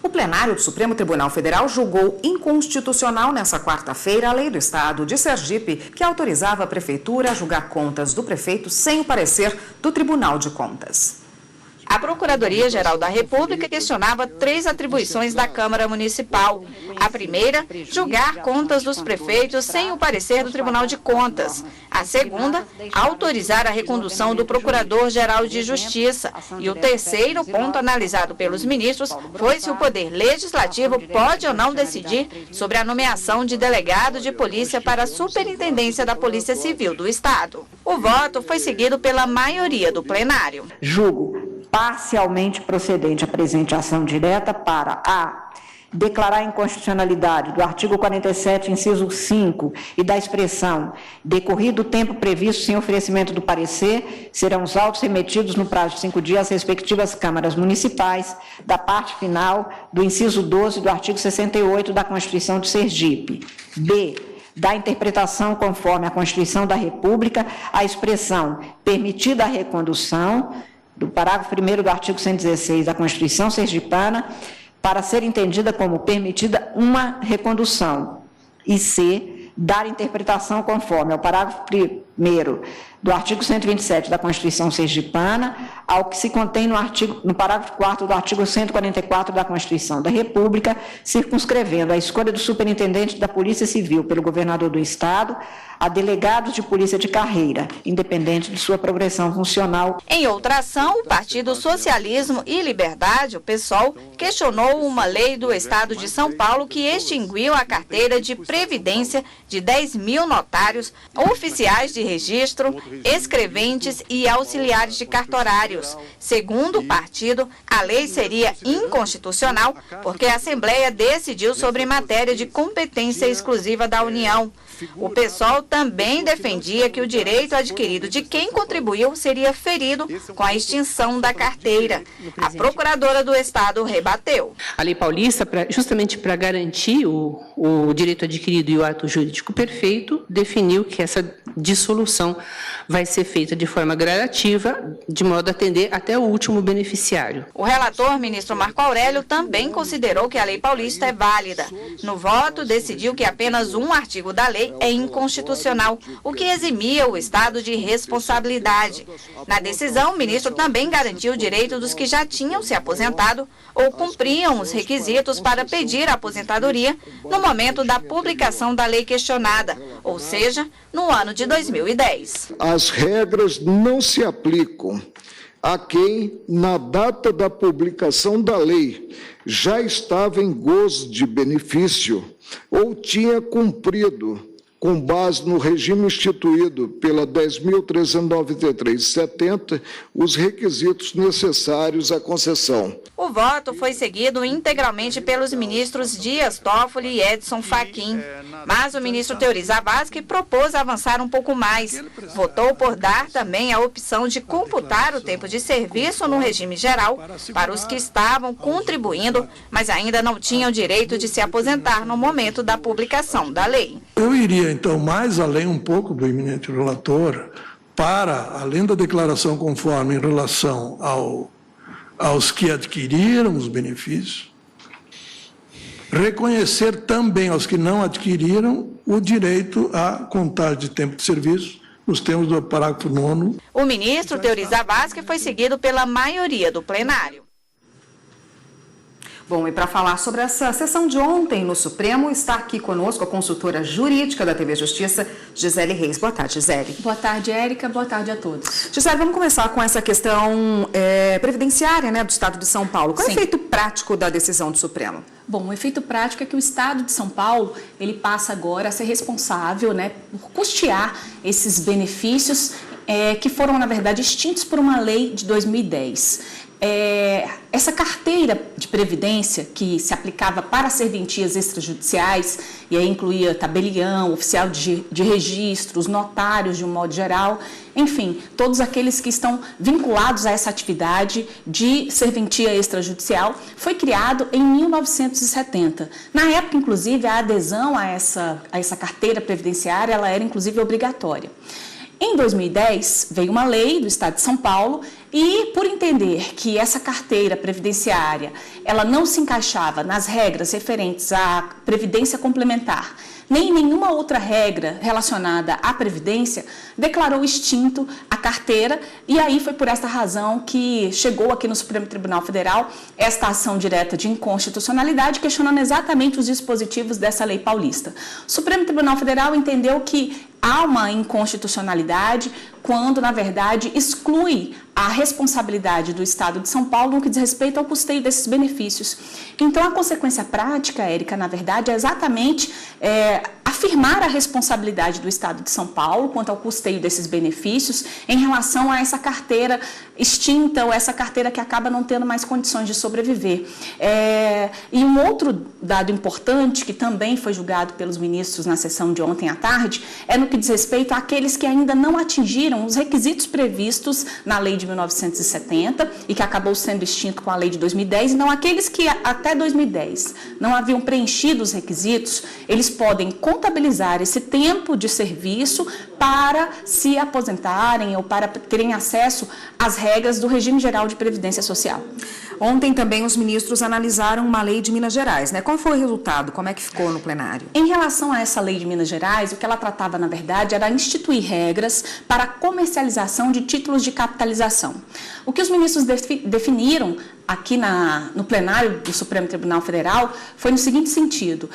O plenário do Supremo Tribunal Federal julgou inconstitucional nesta quarta-feira a lei do Estado de Sergipe, que autorizava a Prefeitura a julgar contas do prefeito sem o parecer do Tribunal de Contas. A Procuradoria-Geral da República questionava 3 atribuições da Câmara Municipal. A primeira, julgar contas dos prefeitos sem o parecer do Tribunal de Contas. A segunda, autorizar a recondução do Procurador-Geral de Justiça. E o terceiro ponto analisado pelos ministros foi se o Poder Legislativo pode ou não decidir sobre a nomeação de delegado de polícia para a Superintendência da Polícia Civil do Estado. O voto foi seguido pela maioria do plenário. Julgo parcialmente procedente a presente ação direta para a declarar a inconstitucionalidade do artigo 47, inciso 5, e da expressão decorrido o tempo previsto sem oferecimento do parecer, serão os autos remetidos no prazo de 5 dias às respectivas câmaras municipais, da parte final do inciso 12 do artigo 68 da Constituição de Sergipe. B. Da interpretação conforme a Constituição da República, a expressão permitida a recondução do parágrafo 1º do artigo 116 da Constituição Sergipana, para ser entendida como permitida uma recondução. E C, dar interpretação conforme ao parágrafo 1º do artigo 127 da Constituição Sergipana, ao que se contém no parágrafo 4º do artigo 144 da Constituição da República, circunscrevendo a escolha do superintendente da Polícia Civil pelo governador do Estado a delegados de polícia de carreira, independente de sua progressão funcional. Em outra ação, o Partido Socialismo e Liberdade, o PSOL, questionou uma lei do Estado de São Paulo que extinguiu a carteira de previdência de 10 mil notários, oficiais de registro, escreventes e auxiliares de cartorários. Segundo o partido, a lei seria inconstitucional porque a Assembleia decidiu sobre matéria de competência exclusiva da União. O PSOL também defendia que o direito adquirido de quem contribuiu seria ferido com a extinção da carteira. A procuradora do Estado rebateu. A lei paulista, justamente para garantir o direito adquirido e o ato jurídico perfeito, definiu que essa dissolução vai ser feita de forma gradativa, de modo a atender até o último beneficiário. O relator, ministro Marco Aurélio, também considerou que a lei paulista é válida. No voto, decidiu que apenas um artigo da lei é inconstitucional, o que eximia o Estado de responsabilidade. Na decisão, o ministro também garantiu o direito dos que já tinham se aposentado ou cumpriam os requisitos para pedir a aposentadoria no momento da publicação da lei questionada, ou seja, no ano de 2010. As regras não se aplicam a quem, na data da publicação da lei, já estava em gozo de benefício ou tinha cumprido, com base no regime instituído pela 10.393/70, os requisitos necessários à concessão. O voto foi seguido integralmente pelos ministros Dias Toffoli e Edson Fachin. Mas o ministro Teori Zavascki propôs avançar um pouco mais. Votou por dar também a opção de computar o tempo de serviço no regime geral para os que estavam contribuindo, mas ainda não tinham direito de se aposentar no momento da publicação da lei. Eu iria, então, mais além um pouco do eminente relator, para, além da declaração conforme em relação aos que adquiriram os benefícios, reconhecer também aos que não adquiriram o direito a contar de tempo de serviço, nos termos do parágrafo 9º. O ministro Teori Zavascki foi seguido pela maioria do plenário. Bom, e para falar sobre essa sessão de ontem no Supremo, está aqui conosco a consultora jurídica da TV Justiça, Gisele Reis. Boa tarde, Gisele. Boa tarde, Érica. Boa tarde a todos. Gisele, vamos começar com essa questão previdenciária, né, do Estado de São Paulo. Qual é o efeito prático da decisão do Supremo? Bom, o efeito prático é que o Estado de São Paulo, ele passa agora a ser responsável, né, por custear esses benefícios que foram, na verdade, extintos por uma lei de 2010. Essa carteira de previdência que se aplicava para serventias extrajudiciais, e aí incluía tabelião, oficial de registros, notários de um modo geral, enfim, todos aqueles que estão vinculados a essa atividade de serventia extrajudicial, foi criado em 1970. Na época, inclusive, a adesão a essa carteira previdenciária, ela era inclusive obrigatória. Em 2010, veio uma lei do Estado de São Paulo E por entender que essa carteira previdenciária, ela não se encaixava nas regras referentes à previdência complementar, nem nenhuma outra regra relacionada à Previdência, declarou extinto a carteira, e aí foi por esta razão que chegou aqui no Supremo Tribunal Federal esta ação direta de inconstitucionalidade, questionando exatamente os dispositivos dessa lei paulista. O Supremo Tribunal Federal entendeu que há uma inconstitucionalidade quando, na verdade, exclui a responsabilidade do Estado de São Paulo no que diz respeito ao custeio desses benefícios. Então, a consequência prática, Érica, na verdade, é exatamente afirmar a responsabilidade do Estado de São Paulo quanto ao custeio desses benefícios em relação a essa carteira extinta ou essa carteira que acaba não tendo mais condições de sobreviver. E um outro dado importante, que também foi julgado pelos ministros na sessão de ontem à tarde, é no que diz respeito àqueles que ainda não atingiram os requisitos previstos na lei de 1970 e que acabou sendo extinto com a lei de 2010, e não aqueles que até 2010 não haviam preenchido os requisitos, eles podem contabilizar esse tempo de serviço para se aposentarem ou para terem acesso às regras do regime geral de previdência social. Ontem também os ministros analisaram uma lei de Minas Gerais, né? Qual foi o resultado? Como é que ficou no plenário? Em relação a essa lei de Minas Gerais, o que ela tratava, na verdade, era instituir regras para a comercialização de títulos de capitalização. O que os ministros definiram aqui no plenário do Supremo Tribunal Federal foi no seguinte sentido: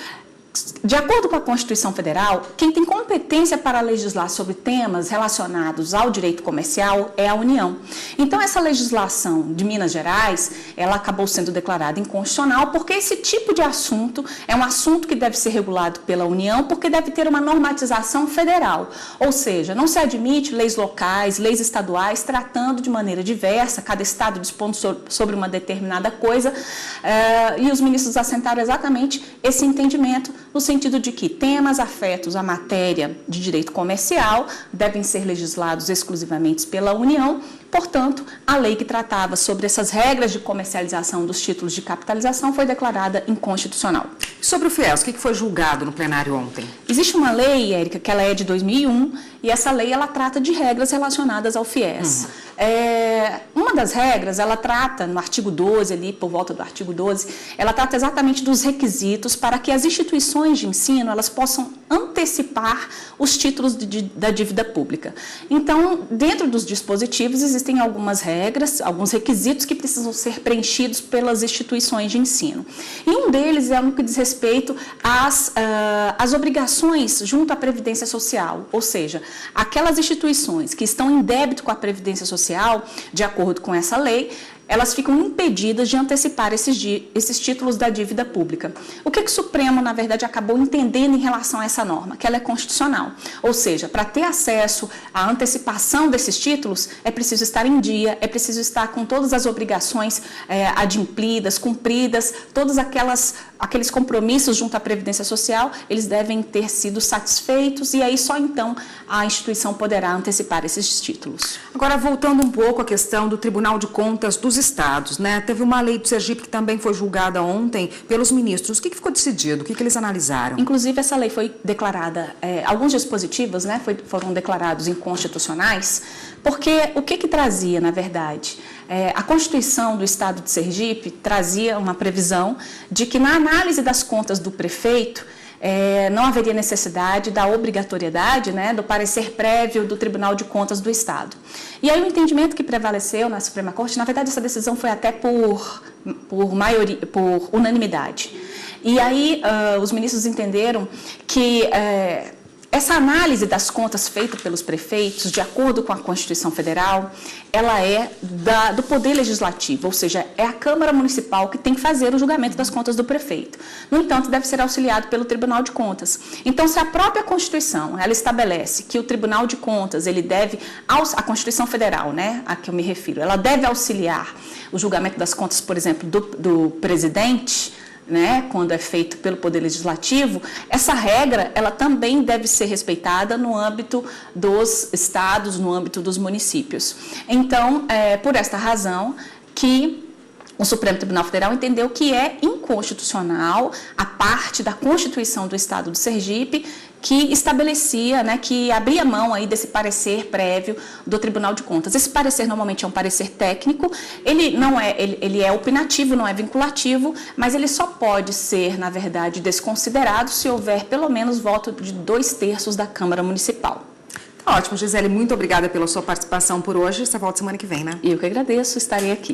de acordo com a Constituição Federal, quem tem competência para legislar sobre temas relacionados ao direito comercial é a União. Então, essa legislação de Minas Gerais, ela acabou sendo declarada inconstitucional porque esse tipo de assunto é um assunto que deve ser regulado pela União, porque deve ter uma normatização federal. Ou seja, não se admite leis locais, leis estaduais, tratando de maneira diversa, cada estado dispondo sobre uma determinada coisa, e os ministros assentaram exatamente esse entendimento, no sentido de que temas afetos à matéria de direito comercial devem ser legislados exclusivamente pela União. Portanto, a lei que tratava sobre essas regras de comercialização dos títulos de capitalização foi declarada inconstitucional. Sobre o FIES, o que foi julgado no plenário ontem? Existe uma lei, Érica, que ela é de 2001, e essa lei ela trata de regras relacionadas ao FIES. Uma das regras, ela trata, no artigo 12, ali, por volta do artigo 12, ela trata exatamente dos requisitos para que as instituições de ensino elas possam antecipar os títulos da dívida pública. Então, dentro dos dispositivos, existem algumas regras, alguns requisitos que precisam ser preenchidos pelas instituições de ensino. E um deles é no que diz respeito às obrigações junto à Previdência Social, ou seja, aquelas instituições que estão em débito com a Previdência Social, de acordo com essa lei, elas ficam impedidas de antecipar esses títulos da dívida pública. O que o Supremo, na verdade, acabou entendendo em relação a essa norma? Que ela é constitucional. Ou seja, para ter acesso à antecipação desses títulos, é preciso estar em dia, é preciso estar com todas as obrigações adimplidas, cumpridas, todos aqueles compromissos junto à Previdência Social, eles devem ter sido satisfeitos, e aí só então a instituição poderá antecipar esses títulos. Agora, voltando um pouco à questão do Tribunal de Contas dos Estados, né? Teve uma lei do Sergipe que também foi julgada ontem pelos ministros. O que ficou decidido? O que eles analisaram? Inclusive, essa lei foi declarada, alguns dispositivos, né, foram declarados inconstitucionais, porque o que trazia, na verdade? A Constituição do Estado de Sergipe trazia uma previsão de que na análise das contas do prefeito, não haveria necessidade da obrigatoriedade, né, do parecer prévio do Tribunal de Contas do Estado. E aí o entendimento que prevaleceu na Suprema Corte, na verdade essa decisão foi até por unanimidade. E aí os ministros entenderam que essa análise das contas feita pelos prefeitos, de acordo com a Constituição Federal, ela é do Poder Legislativo, ou seja, é a Câmara Municipal que tem que fazer o julgamento das contas do prefeito. No entanto, deve ser auxiliado pelo Tribunal de Contas. Então, se a própria Constituição, ela estabelece que o Tribunal de Contas, ele deve, a Constituição Federal, né, a que eu me refiro, ela deve auxiliar o julgamento das contas, por exemplo, do presidente, né, quando é feito pelo Poder Legislativo, essa regra ela também deve ser respeitada no âmbito dos estados, no âmbito dos municípios. Então, por esta razão que o Supremo Tribunal Federal entendeu que é inconstitucional a parte da Constituição do Estado de Sergipe que estabelecia, né, que abria mão aí desse parecer prévio do Tribunal de Contas. Esse parecer normalmente é um parecer técnico, ele é opinativo, não é vinculativo, mas ele só pode ser, na verdade, desconsiderado se houver pelo menos voto de 2/3 da Câmara Municipal. Tá ótimo, Gisele, muito obrigada pela sua participação por hoje. Você volta semana que vem, né? Eu que agradeço, estarei aqui.